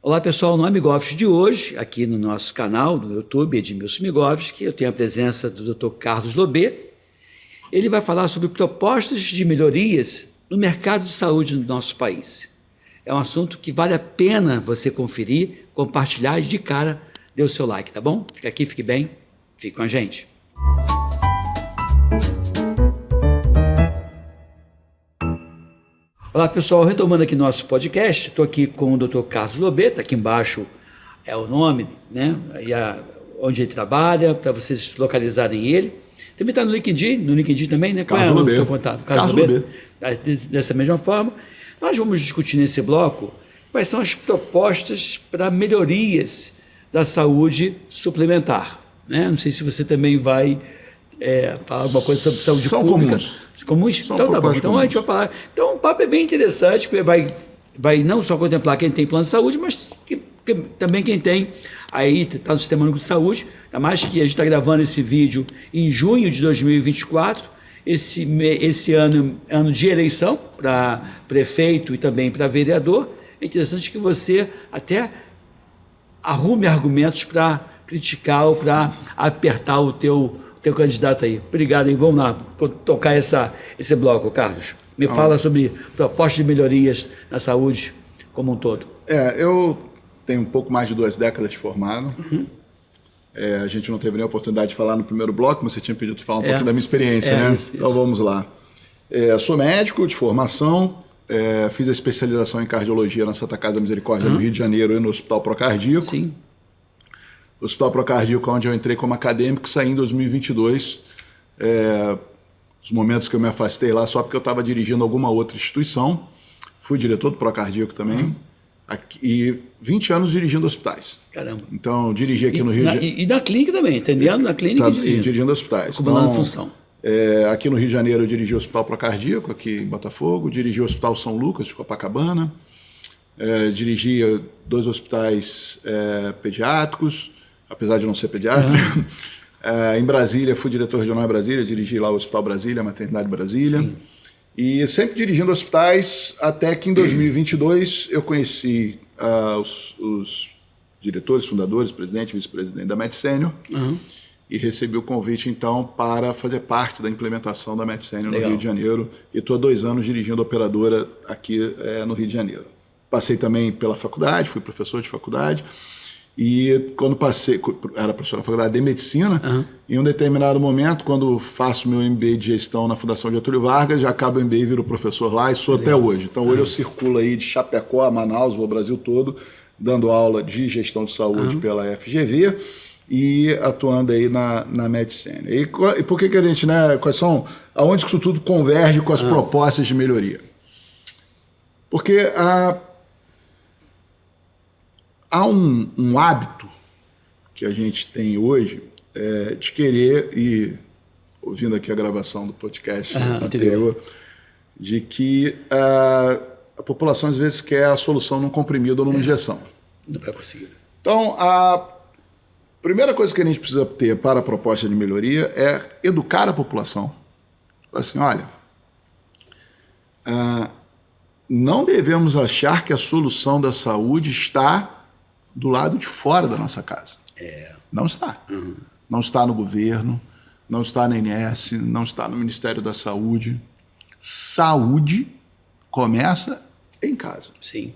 Olá pessoal, no Amigovski de hoje, aqui no nosso canal, no YouTube, Edmilson Migovski, eu tenho a presença do Dr. Carlos Lobet. Ele vai falar sobre propostas de melhorias no mercado de saúde do nosso país. É um assunto que vale a pena você conferir, compartilhar e de cara dê o seu like, tá bom? Fica aqui, fique bem, fique com a gente. Olá pessoal, retomando aqui nosso podcast, estou aqui com o Dr. Carlos Lobet, aqui embaixo é o nome, né? Onde ele trabalha, para vocês localizarem ele. Também está no LinkedIn também, né? Carlos Lobet. Qual é o teu contato? Carlos Lobet. Dessa mesma forma, nós vamos discutir nesse bloco quais são as propostas para melhorias da saúde suplementar, né? Não sei se você também vai falar alguma coisa sobre saúde pública. Comuns? Então tá bom. Então a gente vai falar. Então o papo é bem interessante, porque vai não só contemplar quem tem plano de saúde, mas também quem tem aí, está no Sistema Único de Saúde, ainda mais que a gente está gravando esse vídeo em junho de 2024, esse ano de eleição para prefeito e também para vereador. É interessante que você até arrume argumentos para criticar ou para apertar o teu candidato aí. Obrigado, hein? Vamos lá tocar esse bloco, Carlos. Me fala sobre propostas de melhorias na saúde como um todo. Eu tenho um pouco mais de 2 décadas de formado. Uhum. A gente não teve nem a oportunidade de falar no primeiro bloco, mas você tinha pedido para falar um pouquinho da minha experiência, né? Isso. Então vamos lá. Sou médico de formação, fiz a especialização em cardiologia na Santa Casa da Misericórdia no Rio de Janeiro e no Hospital Procardíaco. Sim. O Hospital Procardíaco, onde eu entrei como acadêmico, saí em 2022. Os momentos que eu me afastei lá só porque eu estava dirigindo alguma outra instituição. Fui diretor do Procardíaco também. E 20 anos dirigindo hospitais. Caramba. Então, dirigi aqui no Rio de Janeiro. E na clínica também, entendendo? Na clínica e dirigindo hospitais. Acumulando função. Aqui no Rio de Janeiro eu dirigi o Hospital Procardíaco, aqui em Botafogo. Dirigi o Hospital São Lucas, de Copacabana. Dirigi 2 hospitais pediátricos, apesar de não ser pediatra. Em Brasília, fui diretor regional em Brasília, dirigi lá o Hospital Brasília, a Maternidade Brasília. Sim. E sempre dirigindo hospitais, até que em 2022 eu conheci os diretores, fundadores, presidente e vice-presidente da MedSenior, e recebi o convite, então, para fazer parte da implementação da MedSenior no Rio de Janeiro. E estou há 2 anos dirigindo a operadora aqui no Rio de Janeiro. Passei também pela faculdade, fui professor de faculdade. E quando era professor na faculdade de medicina, em um determinado momento, quando faço meu MBA de gestão na Fundação Getúlio Vargas, já acabo o MBA e viro professor lá e sou até hoje. Então hoje eu circulo aí de Chapecó a Manaus, vou ao Brasil todo, dando aula de gestão de saúde pela FGV e atuando aí na MedSenior. E por que a gente, né, aonde que isso tudo converge com as propostas de melhoria? Porque há um hábito que a gente tem hoje de querer, e ouvindo aqui a gravação do podcast anterior, de que a população às vezes quer a solução num comprimido ou numa injeção. Não vai conseguir. Então, a primeira coisa que a gente precisa ter para a proposta de melhoria é educar a população. Assim, olha, não devemos achar que a solução da saúde está do lado de fora da nossa casa. Não está. Não está no governo, não está na INS, não está no Ministério da Saúde. Saúde começa em casa. Sim.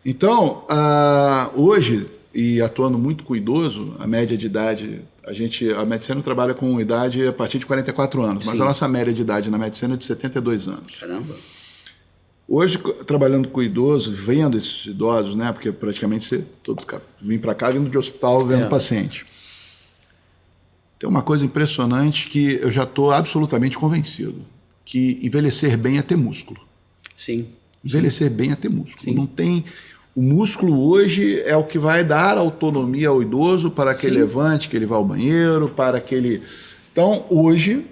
Então, hoje, e atuando muito com idoso, a média de idade, a medicina trabalha com idade a partir de 44 anos, mas a nossa média de idade na medicina é de 72 anos. Caramba. Hoje, trabalhando com idoso, vendo esses idosos, né? Porque praticamente vim para cá vindo de hospital vendo paciente. Tem uma coisa impressionante que eu já estou absolutamente convencido, que envelhecer bem é ter músculo. Sim. Envelhecer bem é ter músculo. Sim. Não tem... O músculo hoje é o que vai dar autonomia ao idoso para que ele levante, que ele vá ao banheiro, para que ele... Então, hoje...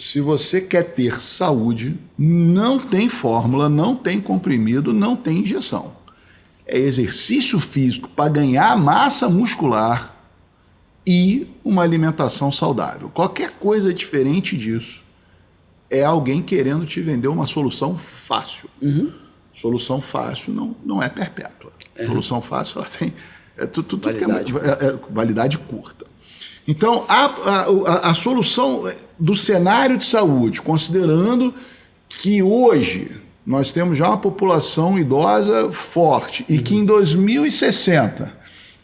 Se você quer ter saúde, não tem fórmula, não tem comprimido, não tem injeção. É exercício físico para ganhar massa muscular e uma alimentação saudável. Qualquer coisa diferente disso é alguém querendo te vender uma solução fácil. Solução fácil não é perpétua. Solução fácil, ela tem tudo validade, validade curta. Então, a solução do cenário de saúde, considerando que hoje nós temos já uma população idosa forte e que em 2060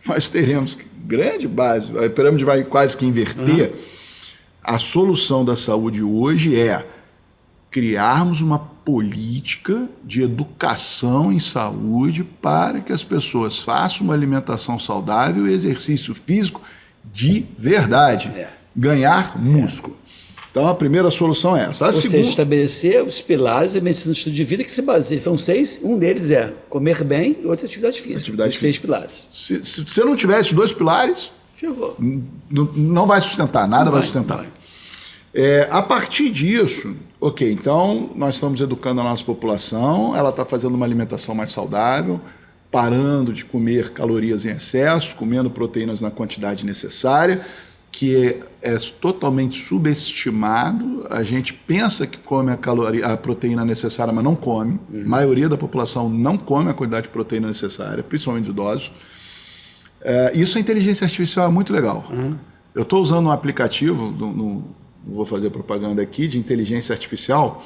nós teremos grande base, a pirâmide vai quase que inverter, a solução da saúde hoje é criarmos uma política de educação em saúde para que as pessoas façam uma alimentação saudável e exercício físico de verdade. Ganhar músculo. Então, a primeira solução é essa. Seja, estabelecer os pilares da medicina do estilo de vida que se baseia. São 6, um deles é comer bem e outra atividade física. 6 pilares. Se você não tiver esses 2 pilares, não vai sustentar, nada vai sustentar. A partir disso, ok, então nós estamos educando a nossa população, ela está fazendo uma alimentação mais saudável, parando de comer calorias em excesso, comendo proteínas na quantidade necessária, que é totalmente subestimado. A gente pensa que come a proteína necessária, mas não come. A maioria da população não come a quantidade de proteína necessária, principalmente os idosos. Isso a inteligência artificial é muito legal. Eu estou usando um aplicativo, não vou fazer propaganda aqui, de inteligência artificial,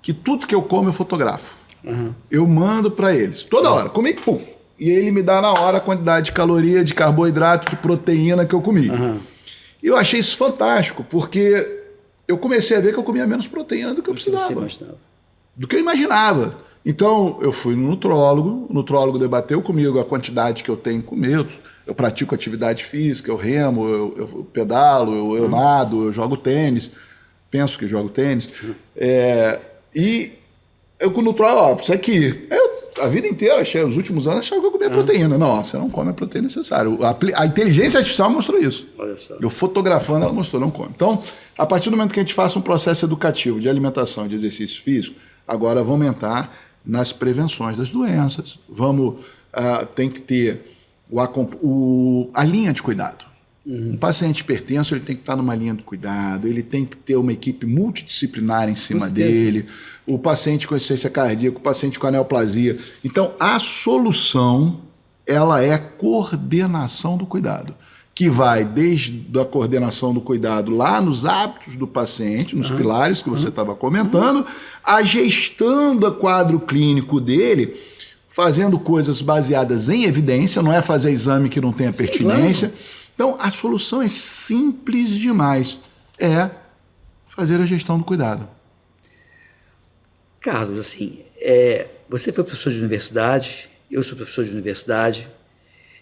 que tudo que eu como eu fotografo. Eu mando para eles, toda hora, comi, pum, e ele me dá na hora a quantidade de caloria, de carboidrato, de proteína que eu comi. E eu achei isso fantástico, porque eu comecei a ver que eu comia menos proteína do que eu precisava. Do que eu imaginava. Então, eu fui no nutrólogo, o nutrólogo debateu comigo a quantidade que eu tenho que comer. Eu pratico atividade física, eu remo, eu pedalo, eu nado, eu jogo tênis. Penso que jogo tênis. E eu com o nutrólogo, isso aqui. A vida inteira, os últimos anos, achava que eu comia proteína. Não, você não come a proteína necessária. A inteligência artificial mostrou isso. Olha só. Eu fotografando, ela mostrou, não come. Então, a partir do momento que a gente faça um processo educativo de alimentação, de exercício físico, agora vamos aumentar nas prevenções das doenças. Tem que ter a linha de cuidado. Um paciente hipertenso, ele tem que estar numa linha de cuidado, ele tem que ter uma equipe multidisciplinar em cima dele, o paciente com insuficiência cardíaca, o paciente com aneoplasia. Então, a solução, ela é coordenação do cuidado, que vai desde a coordenação do cuidado lá nos hábitos do paciente, nos pilares que você estava comentando, a gestão do quadro clínico dele, fazendo coisas baseadas em evidência, não é fazer exame que não tenha pertinência. Claro. Então, a solução é simples demais. É fazer a gestão do cuidado. Carlos, assim, você foi professor de universidade, eu sou professor de universidade,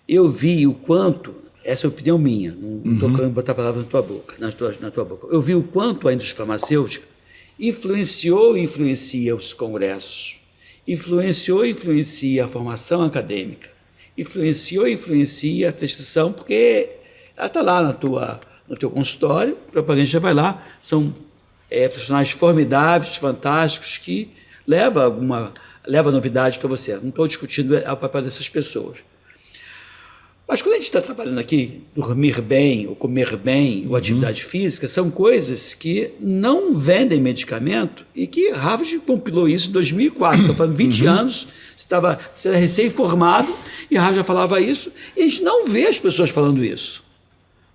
eu vi o quanto, essa é a opinião minha, não estou querendo botar a palavra na tua boca, eu vi o quanto a indústria farmacêutica influenciou e influencia os congressos, influenciou e influencia a formação acadêmica, influenciou e influencia a prescrição, porque ela está lá no teu consultório, o propagandista vai lá, são profissionais formidáveis, fantásticos, que levam novidade para você. Não estou discutindo o papel dessas pessoas. Mas quando a gente está trabalhando aqui, dormir bem, ou comer bem, ou atividade física, são coisas que não vendem medicamento e que Harvard compilou isso em 2004. Estou falando 20 anos, você era recém-formado e Harvard já falava isso, e a gente não vê as pessoas falando isso.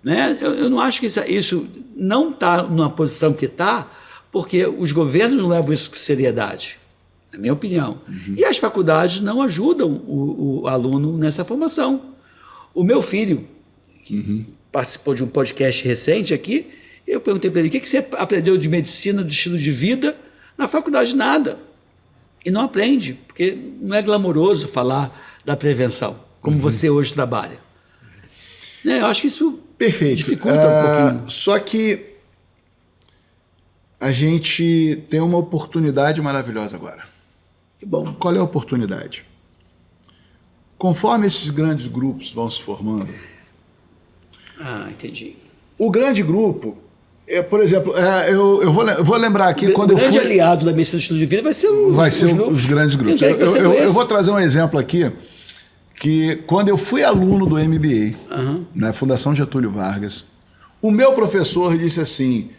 Né? Eu não acho que isso não está numa posição que está, porque os governos não levam isso com seriedade, na minha opinião. E as faculdades não ajudam o aluno nessa formação. O meu filho, que participou de um podcast recente aqui, eu perguntei para ele, o que você aprendeu de medicina, do estilo de vida? Na faculdade, nada. E não aprende, porque não é glamouroso falar da prevenção, como você hoje trabalha. Né? Eu acho que isso dificulta um pouquinho. Só que a gente tem uma oportunidade maravilhosa agora. Que bom. Qual é a oportunidade? Conforme esses grandes grupos vão se formando... entendi. O grande grupo... por exemplo, eu vou lembrar aqui... O grande aliado da medicina do estilo de vida vai ser os grandes grupos. Eu vou trazer um exemplo aqui, que quando eu fui aluno do MBA, na Fundação Getúlio Vargas, o meu professor disse assim,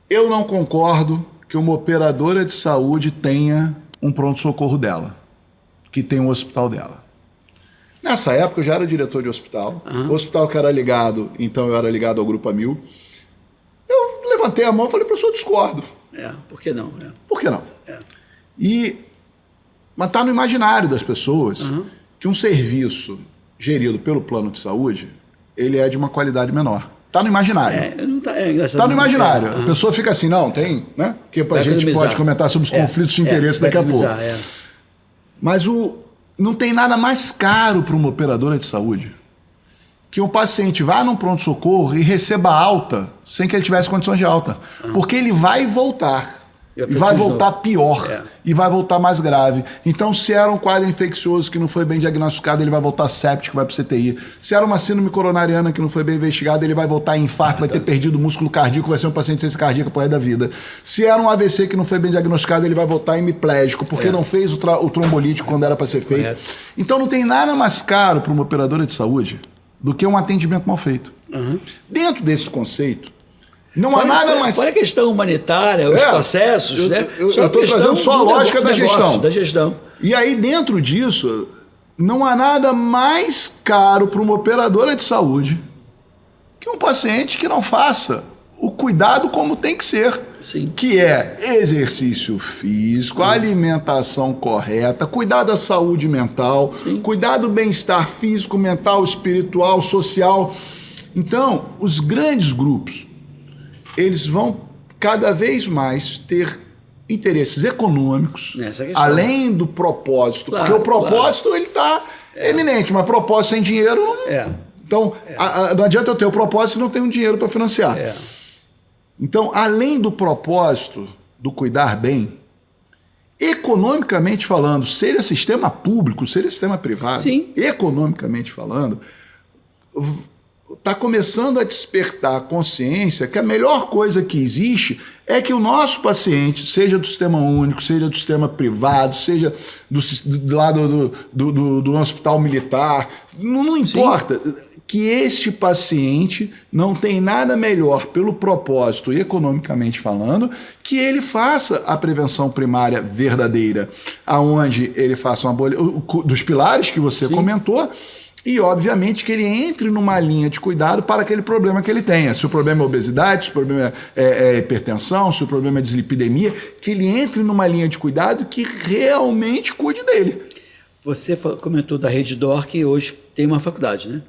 eu não concordo que uma operadora de saúde tenha um pronto-socorro dela, que tem um hospital dela. Nessa época eu já era diretor de hospital, o hospital que era ligado, então eu era ligado ao Grupo Amil. Eu levantei a mão e falei, professor, discordo. Por que não? Por que não? Mas está no imaginário das pessoas que um serviço gerido pelo plano de saúde, ele é de uma qualidade menor. Está no imaginário. Está no imaginário. A pessoa fica assim, não, tem, né? Que a gente pode comentar sobre os conflitos de interesse daqui a pouco. Mas não tem nada mais caro para uma operadora de saúde que um paciente vá num pronto-socorro e receba alta sem que ele tivesse condições de alta. Porque ele vai voltar. E vai voltar pior. E vai voltar mais grave. Então, se era um quadro infeccioso que não foi bem diagnosticado, ele vai voltar séptico, vai para o CTI. Se era uma síndrome coronariana que não foi bem investigada, ele vai voltar em infarto, vai ter perdido o músculo cardíaco, vai ser um paciente sem cardíaca pro resto da vida. Se era um AVC que não foi bem diagnosticado, ele vai voltar hemiplégico, porque não fez o trombolítico quando era para ser feito. Então, não tem nada mais caro para uma operadora de saúde do que um atendimento mal feito. Dentro desse conceito, não há nada mais... Qual é a questão humanitária, os processos, né? Eu estou trazendo só a lógica da gestão. E aí, dentro disso, não há nada mais caro para uma operadora de saúde que um paciente que não faça o cuidado como tem que ser. Sim. Que é exercício físico, alimentação correta, cuidar da saúde mental, cuidar do bem-estar físico, mental, espiritual, social. Então, os grandes grupos, eles vão cada vez mais ter interesses econômicos, além do propósito. Porque o propósito ele está eminente, mas propósito sem dinheiro... Então, não adianta eu ter o propósito se não tenho dinheiro para financiar. Então, além do propósito do cuidar bem, economicamente falando, seja sistema público, seja sistema privado, economicamente falando... está começando a despertar a consciência que a melhor coisa que existe é que o nosso paciente, seja do sistema único, seja do sistema privado, seja do lado do hospital militar, não importa, que este paciente não tem nada melhor pelo propósito, economicamente falando, que ele faça a prevenção primária verdadeira, aonde ele faça dos pilares que você comentou, e, obviamente, que ele entre numa linha de cuidado para aquele problema que ele tenha. Se o problema é obesidade, se o problema é hipertensão, se o problema é dislipidemia, que ele entre numa linha de cuidado que realmente cuide dele. Você comentou da Rede DOR, que hoje tem uma faculdade, né?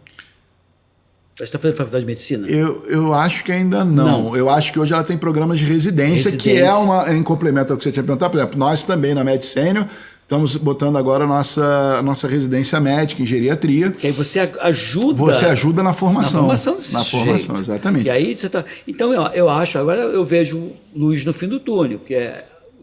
Você está fazendo faculdade de medicina? Eu acho que ainda não. Eu acho que hoje ela tem programas de residência. Que é em complemento ao que você tinha perguntado. Por exemplo, nós também na Med Senior estamos botando agora a nossa residência médica em geriatria. Que aí você ajuda... Você ajuda na formação. Na formação desse formação, exatamente. E aí você está... Então, eu acho, agora eu vejo luz no fim do túnel, que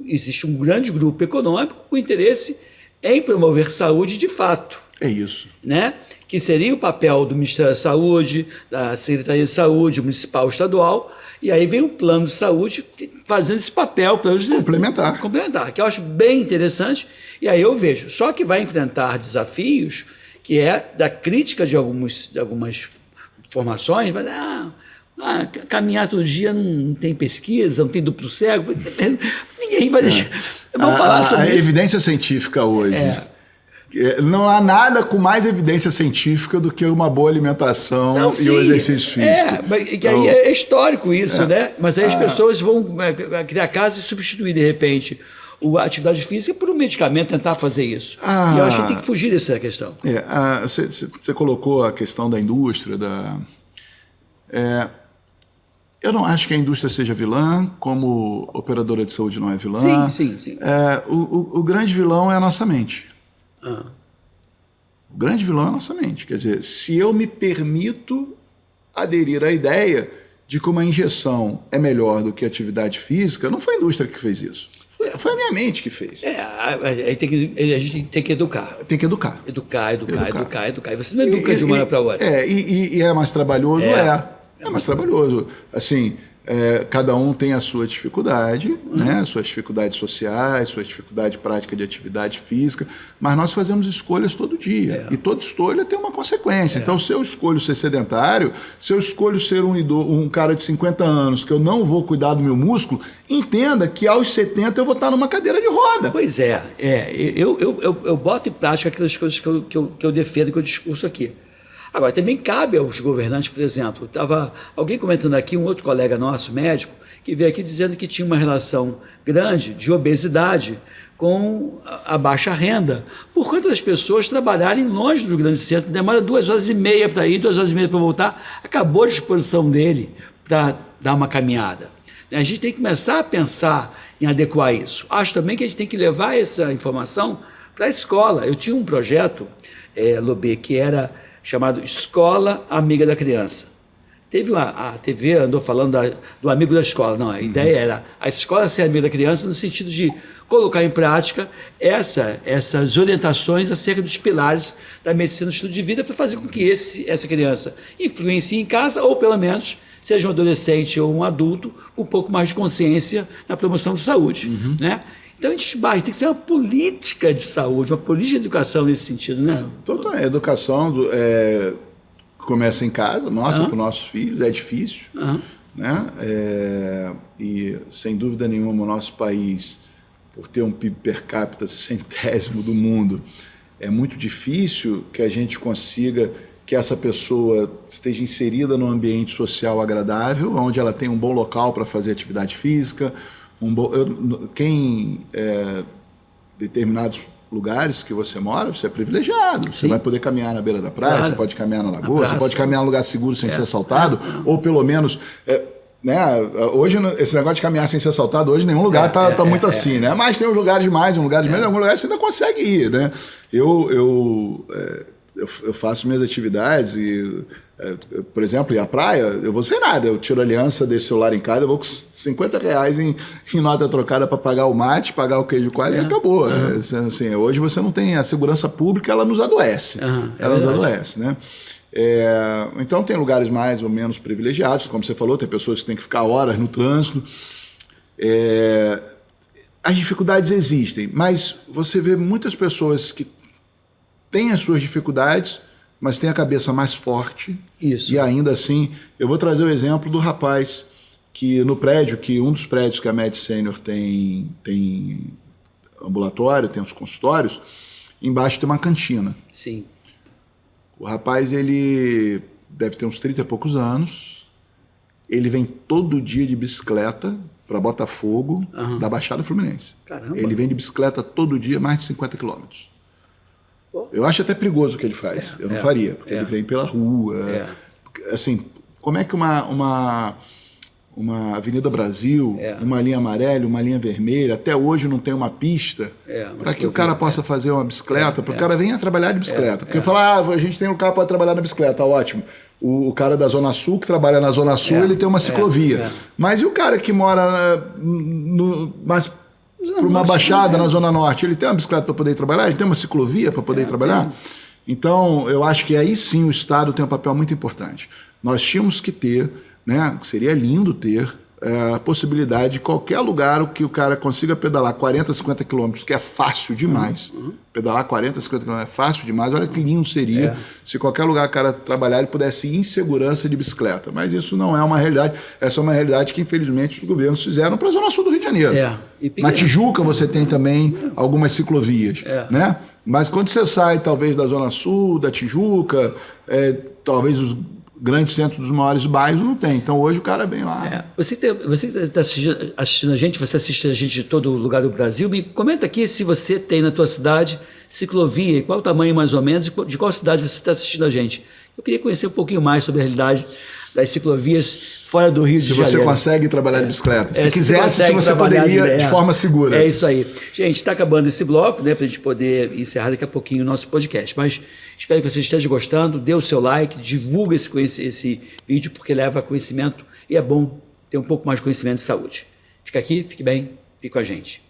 existe um grande grupo econômico com interesse em promover saúde de fato. É isso. Né? Que seria o papel do Ministério da Saúde, da Secretaria de Saúde, municipal, estadual, e aí vem um plano de saúde fazendo esse papel complementar, que eu acho bem interessante, e aí eu vejo, só que vai enfrentar desafios, que é da crítica de algumas formações, vai caminhar todo dia não tem pesquisa, não tem duplo cego, ninguém vai deixar. Vamos falar sobre isso. A evidência científica hoje... Não há nada com mais evidência científica do que uma boa alimentação e o exercício físico. Mas que aí é histórico isso, né? Mas aí as pessoas vão criar casos e substituir, de repente, a atividade física por um medicamento, tentar fazer isso. E eu acho que tem que fugir dessa questão. Você colocou a questão da indústria, eu não acho que a indústria seja vilã, como operadora de saúde não é vilã. Sim. O grande vilão é a nossa mente. O grande vilão é a nossa mente. Quer dizer, se eu me permito aderir à ideia de que uma injeção é melhor do que a atividade física, não foi a indústria que fez isso. Foi a minha mente que fez. A gente tem que educar. Tem que educar. Educar. E você não educa de uma hora para outra. E é mais trabalhoso? É mais trabalhoso. Assim, cada um tem a sua dificuldade, né? Suas dificuldades sociais, suas dificuldades prática de atividade física, mas nós fazemos escolhas todo dia, e toda escolha tem uma consequência. Então, se eu escolho ser sedentário, se eu escolho ser um cara de 50 anos, que eu não vou cuidar do meu músculo, entenda que aos 70 eu vou estar numa cadeira de roda. Pois é, eu boto em prática aquelas coisas que eu defendo, que eu discurso aqui. Agora, também cabe aos governantes, por exemplo, estava alguém comentando aqui, um outro colega nosso, médico, que veio aqui dizendo que tinha uma relação grande de obesidade com a baixa renda, por conta das pessoas trabalharem longe do grande centro, demora 2h30 para ir, 2h30 para voltar, acabou a disposição dele para dar uma caminhada. A gente tem que começar a pensar em adequar isso. Acho também que a gente tem que levar essa informação para a escola. Eu tinha um projeto, Lobê, que era chamado Escola Amiga da Criança. A TV andou falando do amigo da escola. Não, a ideia era a escola ser amiga da criança no sentido de colocar em prática essas orientações acerca dos pilares da medicina do estilo de vida para fazer com que essa criança influencie em casa ou, pelo menos, seja um adolescente ou um adulto com um pouco mais de consciência na promoção de saúde. Né? Então, tem que ser uma política de saúde, uma política de educação nesse sentido, né? Total, a educação começa em casa, para os nossos filhos, é difícil, né? E, sem dúvida nenhuma, o nosso país, por ter um PIB per capita 100º do mundo, é muito difícil que a gente consiga que essa pessoa esteja inserida num ambiente social agradável, onde ela tem um bom local para fazer atividade física, determinados lugares que você mora, você é privilegiado. Você vai poder caminhar na beira da praia, você pode caminhar na lagoa, você pode caminhar num lugar seguro sem ser assaltado, ou pelo menos... hoje, esse negócio de caminhar sem ser assaltado, hoje nenhum lugar tá muito assim, né? Mas tem uns lugares demais, um lugar de menos, em algum lugar você ainda consegue ir, né? Eu faço minhas atividades e, por exemplo, ir à praia, eu vou sem nada, eu tiro a aliança, deixo o celular em casa, eu vou com R$50 em nota trocada para pagar o mate, pagar o queijo coalho e acabou. Assim, hoje você não tem a segurança pública, ela nos adoece. Ela nos adoece, né? Então tem lugares mais ou menos privilegiados, como você falou, tem pessoas que têm que ficar horas no trânsito. As dificuldades existem, mas você vê muitas pessoas que têm as suas dificuldades, mas têm a cabeça mais forte. Isso. E ainda assim, eu vou trazer o exemplo do rapaz que no prédio, um dos prédios que a Med Senior tem ambulatório, tem os consultórios, embaixo tem uma cantina. Sim. O rapaz, ele deve ter uns 30 e poucos anos, ele vem todo dia de bicicleta para Botafogo, da Baixada Fluminense. Caramba. Ele vem de bicicleta todo dia, mais de 50 quilômetros. Eu acho até perigoso o que ele faz. Eu não faria, porque ele vem pela rua. Assim, como é que uma Avenida Brasil, uma linha amarela, uma linha vermelha, até hoje não tem uma pista para que o cara possa fazer uma bicicleta, para o cara venha trabalhar de bicicleta. Porque falar, a gente tem um cara que pode trabalhar na bicicleta, ótimo. O cara da Zona Sul, que trabalha na Zona Sul, ele tem uma ciclovia. Mas e o cara que mora mais para uma baixada na Zona Norte, ele tem uma bicicleta para poder ir trabalhar? Ele tem uma ciclovia para poder ir trabalhar? Então, eu acho que aí sim o Estado tem um papel muito importante. Nós tínhamos que ter, né, seria lindo ter a possibilidade de qualquer lugar que o cara consiga pedalar 40, 50 quilômetros, que é fácil demais. Pedalar 40, 50 quilômetros é fácil demais. Olha que lindo seria se qualquer lugar o cara trabalhar ele pudesse ir em segurança de bicicleta. Mas isso não é uma realidade. Essa é uma realidade que, infelizmente, os governos fizeram para a Zona Sul do Rio de Janeiro. Na Tijuca você tem também algumas ciclovias, né? Mas quando você sai, talvez, da Zona Sul, da Tijuca, talvez os grandes centros dos maiores bairros não tem. Então hoje o cara vem lá. Você que está assistindo a gente, você assiste a gente de todo lugar do Brasil, me comenta aqui se você tem na tua cidade ciclovia, qual o tamanho mais ou menos, de qual cidade você está assistindo a gente. Eu queria conhecer um pouquinho mais sobre a realidade das ciclovias fora do Rio de Janeiro. Se você consegue trabalhar de bicicleta. Se quisesse, se você poderia de forma segura. É isso aí. Gente, está acabando esse bloco, né, para a gente poder encerrar daqui a pouquinho o nosso podcast. Mas espero que você esteja gostando. Dê o seu like, divulga esse vídeo, porque leva conhecimento e é bom ter um pouco mais de conhecimento de saúde. Fica aqui, fique bem, fique com a gente.